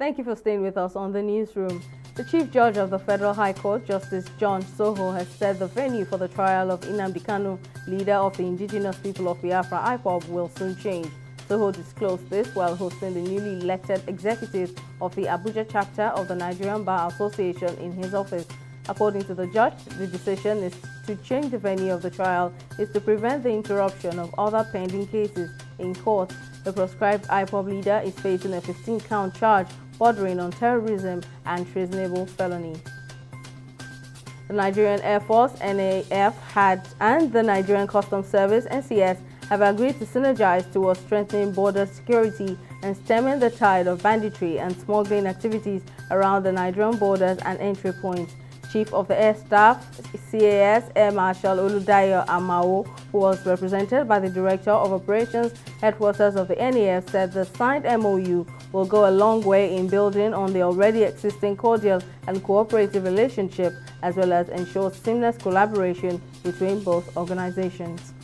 Thank you for staying with us on the newsroom. The Chief Judge of the Federal High Court, Justice John Soho, has said the venue for the trial of Nnamdi Kanu, leader of the indigenous people of Biafra, IPOB, will soon change. Soho disclosed this while hosting the newly elected executive of the Abuja chapter of the Nigerian Bar Association in his office. According to the judge, the decision is to change the venue of the trial is to prevent the interruption of other pending cases in court. The proscribed IPOB leader is facing a 15-count charge bordering on terrorism and treasonable felony. The Nigerian Air Force, NAF, and the Nigerian Customs Service, NCS, have agreed to synergize towards strengthening border security and stemming the tide of banditry and smuggling activities around the Nigerian borders and entry points. Chief of the Air Staff, CAS Air Marshal Oludayo Amao, who was represented by the Director of Operations Headquarters of the NAF, said the signed MOU will go a long way in building on the already existing cordial and cooperative relationship, as well as ensure seamless collaboration between both organizations.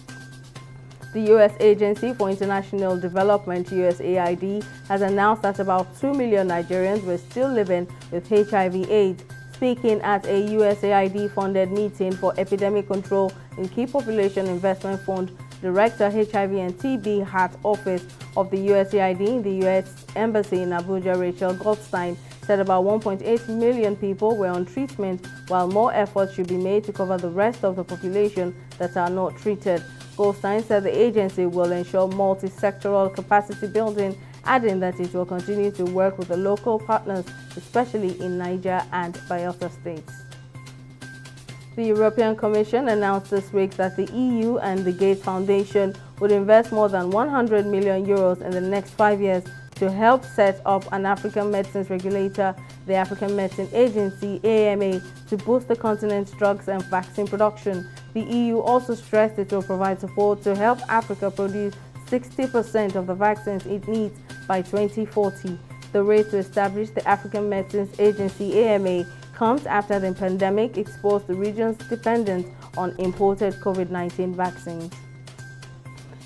The U.S. Agency for International Development, USAID, has announced that about 2 million Nigerians were still living with HIV/AIDS. Speaking at a USAID-funded meeting for epidemic control in Key Population Investment Fund, Director HIV and TB Heart Office of the USAID in the U.S. Embassy in Abuja, Rachel Goldstein, said about 1.8 million people were on treatment, while more efforts should be made to cover the rest of the population that are not treated. Goldstein said the agency will ensure multi-sectoral capacity building, adding that it will continue to work with the local partners, especially in Niger and Bayelsa states. The European Commission announced this week that the EU and the Gates Foundation would invest more than 100 million euros in the next 5 years to help set up an African medicines regulator, the African Medicine Agency, AMA, to boost the continent's drugs and vaccine production. The EU also stressed it will provide support to help Africa produce 60% of the vaccines it needs by 2040. The race to establish the African Medicines Agency, AMA, comes after the pandemic exposed the region's dependence on imported COVID-19 vaccines.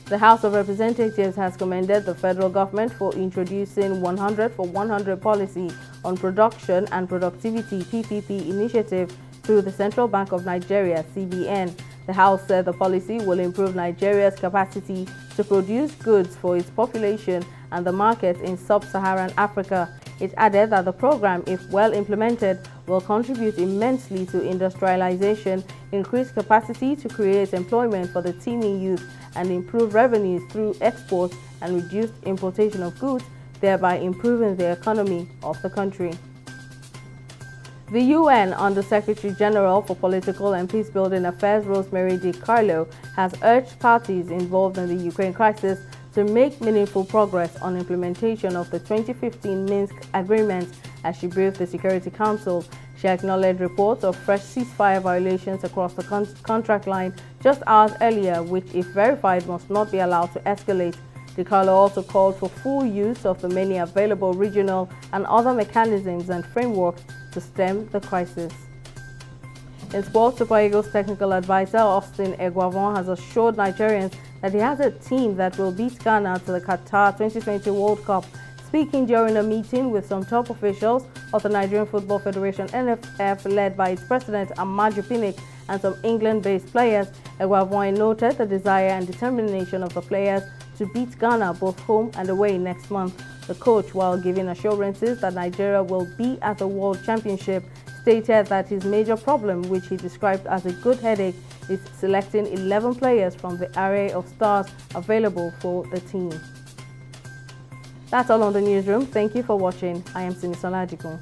The House of Representatives has commended the federal government for introducing 100 for 100 policy on production and productivity (PPP) initiative through the Central Bank of Nigeria, CBN. The House said the policy will improve Nigeria's capacity to produce goods for its population and the market in sub-Saharan Africa. It added that the program, if well implemented, will contribute immensely to industrialization, increase capacity to create employment for the teeming youth, and improve revenues through exports and reduced importation of goods, thereby improving the economy of the country. The UN Under-Secretary General for Political and Peacebuilding Affairs, Rosemary DiCarlo, has urged parties involved in the Ukraine crisis to make meaningful progress on implementation of the 2015 Minsk Agreement as she briefed the Security Council. She acknowledged reports of fresh ceasefire violations across the contract line just hours earlier, which, if verified, must not be allowed to escalate. DiCarlo also called for full use of the many available regional and other mechanisms and frameworks to stem the crisis. In sports, Super Eagles technical advisor Austin Eguavoen has assured Nigerians that he has a team that will beat Ghana to the Qatar 2020 World Cup. Speaking during a meeting with some top officials of the Nigerian Football Federation (NFF), led by its president Amaju Pinnick and some England-based players, Eguavoen noted the desire and determination of the players to beat Ghana both home and away next month. The coach, while giving assurances that Nigeria will be at the World Championship, stated that his major problem, which he described as a good headache, is selecting 11 players from the array of stars available for the team. That's all on the newsroom. Thank you for watching. I am Simisola Adigun.